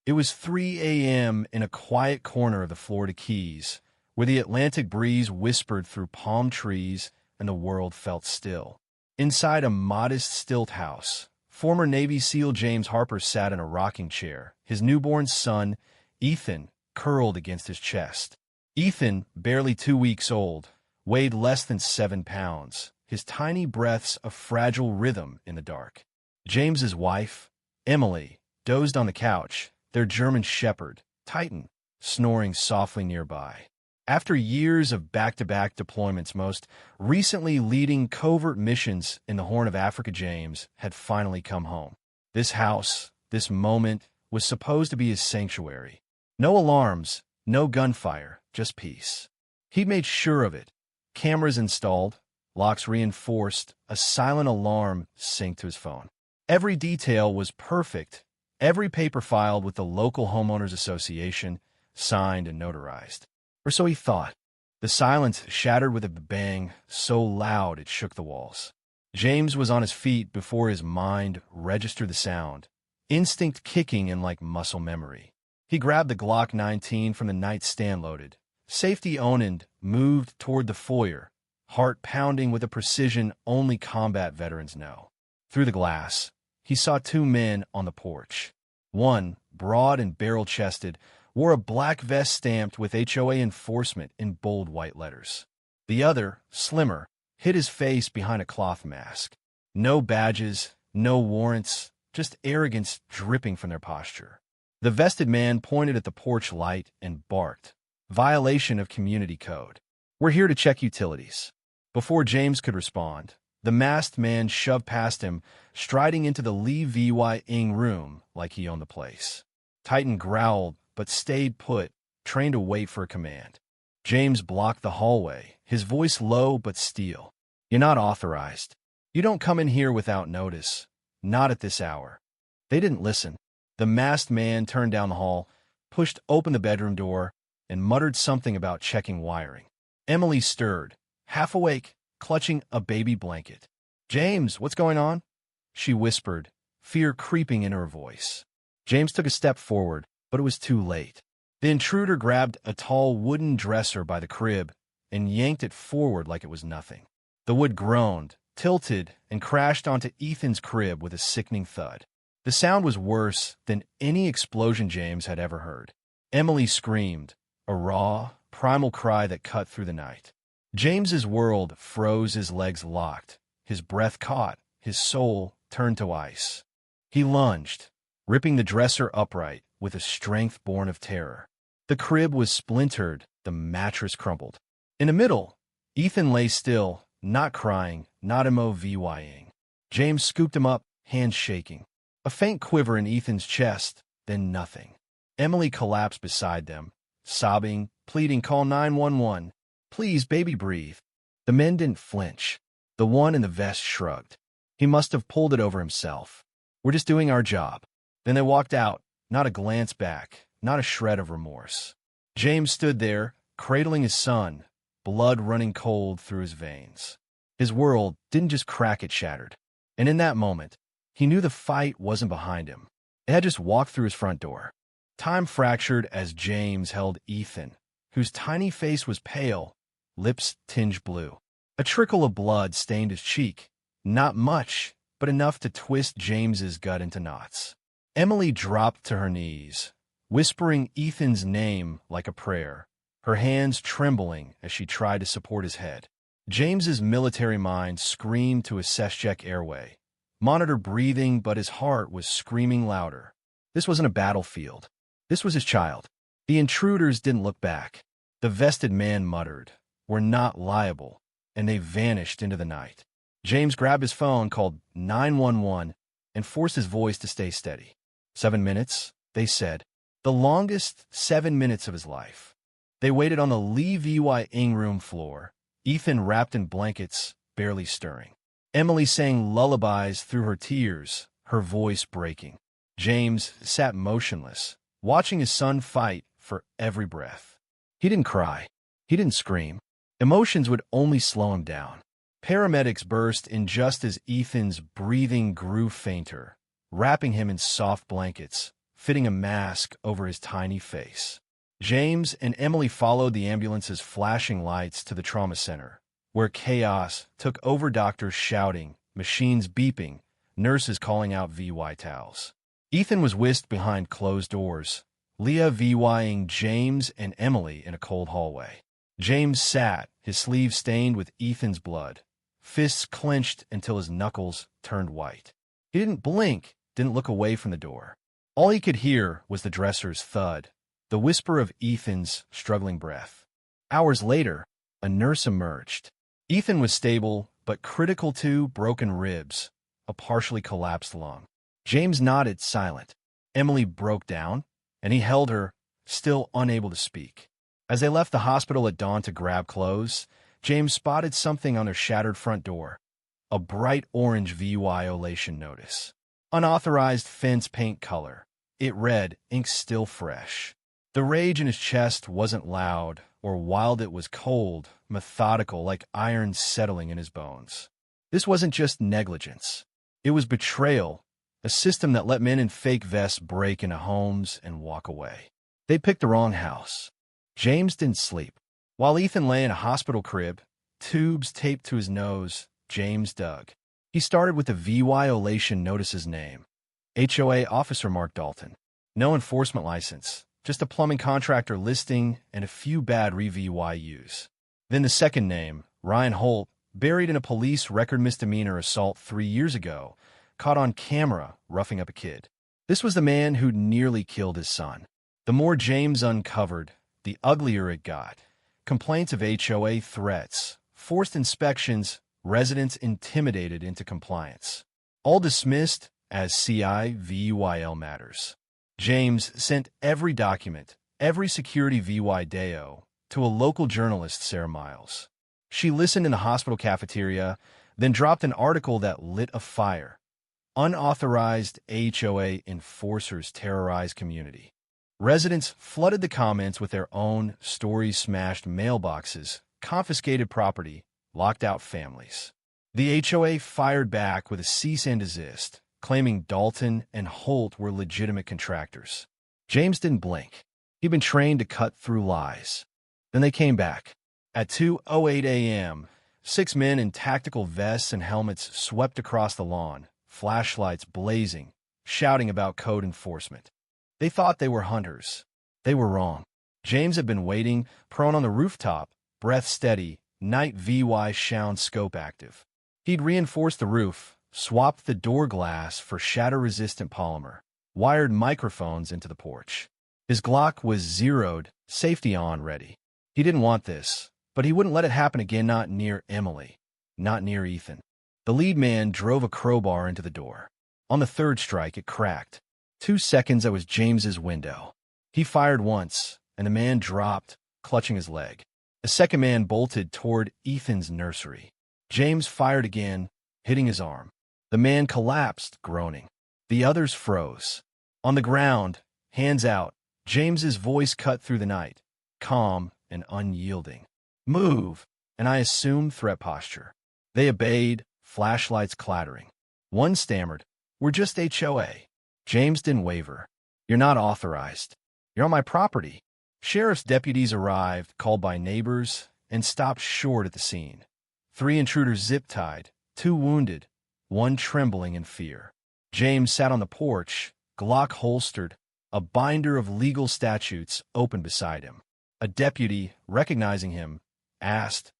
It was 3 a.m. in a quiet corner of the Florida Keys, where the Atlantic breeze whispered through palm trees and the world felt still. Inside a modest stilt house, former Navy SEAL James Harper sat in a rocking chair, his newborn son, Ethan, curled against his chest. Ethan, barely 2 weeks old, weighed less than 7 pounds, his tiny breaths a fragile rhythm in the dark. James's wife, Emily, dozed on the couch, their German shepherd, Titan, snoring softly nearby. After years of back-to-back deployments, most recently leading covert missions in the Horn of Africa, James had finally come home. This house, this moment, was supposed to be his sanctuary. No alarms, no gunfire, just peace. He'd made sure of it. Cameras installed, locks reinforced, a silent alarm synced to his phone. Every detail was perfect, every paper filed with the local Homeowners Association, signed and notarized. Or so he thought. The silence shattered with a bang so loud it shook the walls. James was on his feet before his mind registered the sound, instinct kicking in like muscle memory. He grabbed the Glock 19 from the nightstand loaded. Safety owned, moved toward the foyer, heart pounding with a precision only combat veterans know. Through the glass, he saw 2 men on the porch. One, broad and barrel-chested, wore a black vest stamped with HOA enforcement in bold white letters. The other, slimmer, hid his face behind a cloth mask. No badges, no warrants, just arrogance dripping from their posture. The vested man pointed at the porch light and barked. Violation of community code. We're here to check utilities. Before James could respond, the masked man shoved past him, striding into the Lee VY Ing room like he owned the place. Titan growled, but stayed put, trained to wait for a command. James blocked the hallway, his voice low but steel. You're not authorized. You don't come in here without notice. Not at this hour. They didn't listen. The masked man turned down the hall, pushed open the bedroom door, and muttered something about checking wiring. Emily stirred, half awake, clutching a baby blanket. James, what's going on? She whispered, fear creeping in her voice. James took a step forward, but it was too late. The intruder grabbed a tall wooden dresser by the crib and yanked it forward like it was nothing. The wood groaned, tilted, and crashed onto Ethan's crib with a sickening thud. The sound was worse than any explosion James had ever heard. Emily screamed, a raw, primal cry that cut through the night. James's world froze, his legs locked, his breath caught, his soul turned to ice. He lunged, ripping the dresser upright with a strength born of terror. The crib was splintered, the mattress crumpled. In the middle, Ethan lay still, not crying, not MOVYing. James scooped him up, hands shaking. A faint quiver in Ethan's chest, then nothing. Emily collapsed beside them, sobbing, pleading, call 911. Please, baby, breathe. The men didn't flinch. The one in the vest shrugged. He must have pulled it over himself. We're just doing our job. Then they walked out, not a glance back, not a shred of remorse. James stood there, cradling his son, blood running cold through his veins. His world didn't just crack, it shattered. And in that moment, he knew the fight wasn't behind him. It had just walked through his front door. Time fractured as James held Ethan, whose tiny face was pale, lips tinged blue. A trickle of blood stained his cheek. Not much, but enough to twist James's gut into knots. Emily dropped to her knees, whispering Ethan's name like a prayer, her hands trembling as she tried to support his head. James's military mind screamed to his SESCHEC airway, monitor breathing, but his heart was screaming louder. This wasn't a battlefield. This was his child. The intruders didn't look back. The vested man muttered, "We're not liable," and they vanished into the night. James grabbed his phone, called 911, and forced his voice to stay steady. 7 minutes, they said. The longest 7 minutes of his life. They waited on the Lee VY Ing room floor, Ethan wrapped in blankets, barely stirring. Emily sang lullabies through her tears, her voice breaking. James sat motionless, watching his son fight for every breath. He didn't cry. He didn't scream. Emotions would only slow him down. Paramedics burst in just as Ethan's breathing grew fainter, wrapping him in soft blankets, fitting a mask over his tiny face. James and Emily followed the ambulance's flashing lights to the trauma center, where chaos took over, doctors shouting, machines beeping, nurses calling out VY towels. Ethan was whisked behind closed doors, Leah VYing James and Emily in a cold hallway. James sat, his sleeves stained with Ethan's blood, fists clenched until his knuckles turned white. He didn't blink, didn't look away from the door. All he could hear was the dresser's thud, the whisper of Ethan's struggling breath. Hours later, a nurse emerged. Ethan was stable, but critical to broken ribs, a partially collapsed lung. James nodded, silent. Emily broke down, and he held her, still unable to speak. As they left the hospital at dawn to grab clothes, James spotted something on their shattered front door, a bright orange violation notice. Unauthorized fence paint color. It read, "Ink still fresh." The rage in his chest wasn't loud or wild, it was cold, methodical, like iron settling in his bones. This wasn't just negligence. It was betrayal, a system that let men in fake vests break into homes and walk away. They picked the wrong house. James didn't sleep. While Ethan lay in a hospital crib, tubes taped to his nose, James dug. He started with the violation notice's name. HOA Officer Mark Dalton. No enforcement license, just a plumbing contractor listing and a few bad VYUs. Then the second name, Ryan Holt, buried in a police record misdemeanor assault 3 years ago, caught on camera roughing up a kid. This was the man who'd nearly killed his son. The more James uncovered, the uglier it got. Complaints of HOA threats, forced inspections, residents intimidated into compliance. All dismissed as CIVYL matters. James sent every document, every security VY deo, to a local journalist, Sarah Miles. She listened in the hospital cafeteria, then dropped an article that lit a fire. Unauthorized HOA enforcers terrorize community. Residents flooded the comments with their own story-smashed mailboxes, confiscated property, locked out families. The HOA fired back with a cease and desist, claiming Dalton and Holt were legitimate contractors. James didn't blink. He'd been trained to cut through lies. Then they came back. At 2:08 a.m., 6 men in tactical vests and helmets swept across the lawn, flashlights blazing, shouting about code enforcement. They thought they were hunters. They were wrong. James had been waiting, prone on the rooftop, breath steady, night VY sound scope active. He'd reinforced the roof, swapped the door glass for shatter-resistant polymer, wired microphones into the porch. His Glock was zeroed, safety on, ready. He didn't want this, but he wouldn't let it happen again, not near Emily, not near Ethan. The lead man drove a crowbar into the door. On the third strike, it cracked. 2 seconds, that was James's window. He fired once, and the man dropped, clutching his leg. A second man bolted toward Ethan's nursery. James fired again, hitting his arm. The man collapsed, groaning. The others froze. On the ground, hands out, James's voice cut through the night, calm and unyielding. "Move," and I assumed threat posture. They obeyed, flashlights clattering. One stammered, "We're just HOA." James didn't waver. "You're not authorized. You're on my property." Sheriff's deputies arrived, called by neighbors, and stopped short at the scene. 3 intruders zip-tied, 2 wounded, 1 trembling in fear. James sat on the porch, Glock holstered, a binder of legal statutes open beside him. A deputy, recognizing him, asked,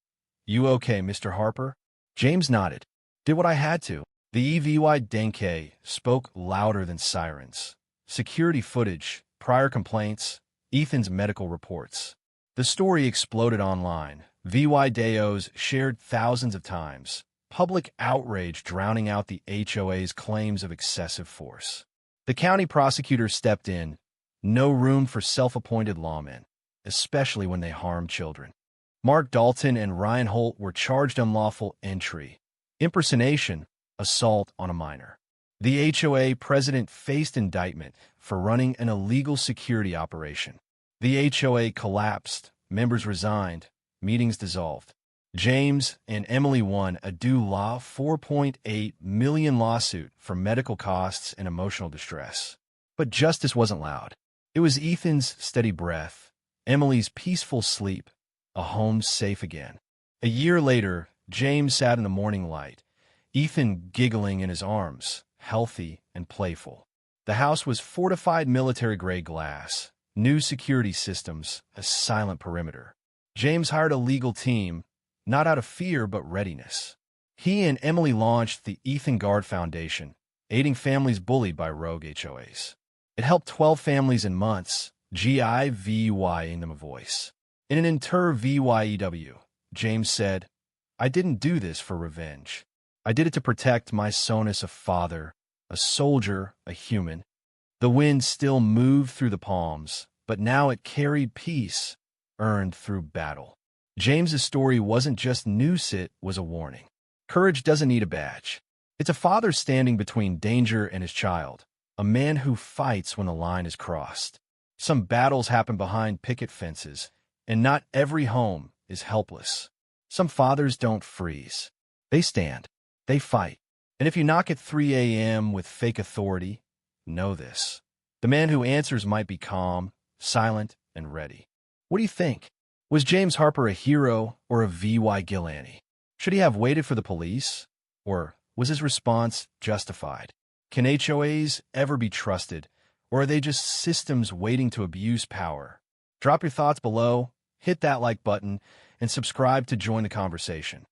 "You okay, Mr. Harper?" James nodded. "Did what I had to." The EVY Denke spoke louder than sirens. Security footage, prior complaints, Ethan's medical reports. The story exploded online. VY Deos shared thousands of times. Public outrage drowning out the HOA's claims of excessive force. The county prosecutor stepped in. No room for self-appointed lawmen, especially when they harm children. Mark Dalton and Ryan Holt were charged unlawful entry, impersonation, assault on a minor. The HOA president faced indictment for running an illegal security operation. The HOA collapsed, members resigned, meetings dissolved. James and Emily won a due $4.8 million lawsuit for medical costs and emotional distress. But justice wasn't loud. It was Ethan's steady breath, Emily's peaceful sleep, a home safe again. A year later, James sat in the morning light, Ethan giggling in his arms, healthy and playful. The house was fortified military-grade glass, new security systems, a silent perimeter. James hired a legal team, not out of fear but readiness. He and Emily launched the Ethan Guard Foundation, aiding families bullied by rogue HOAs. It helped 12 families in months, giving them a voice. In an interview, James said, "I didn't do this for revenge. I did it to protect my son as a father, a soldier, a human." The wind still moved through the palms, but now it carried peace, earned through battle. James's story wasn't just news, it was a warning. Courage doesn't need a badge. It's a father standing between danger and his child, a man who fights when the line is crossed. Some battles happen behind picket fences, and not every home is helpless. Some fathers don't freeze. They stand. They fight. And if you knock at 3 a.m. with fake authority, know this. The man who answers might be calm, silent, and ready. What do you think? Was James Harper a hero or a vigilante? Should he have waited for the police? Or was his response justified? Can HOAs ever be trusted, or are they just systems waiting to abuse power? Drop your thoughts below, hit that like button, and subscribe to join the conversation.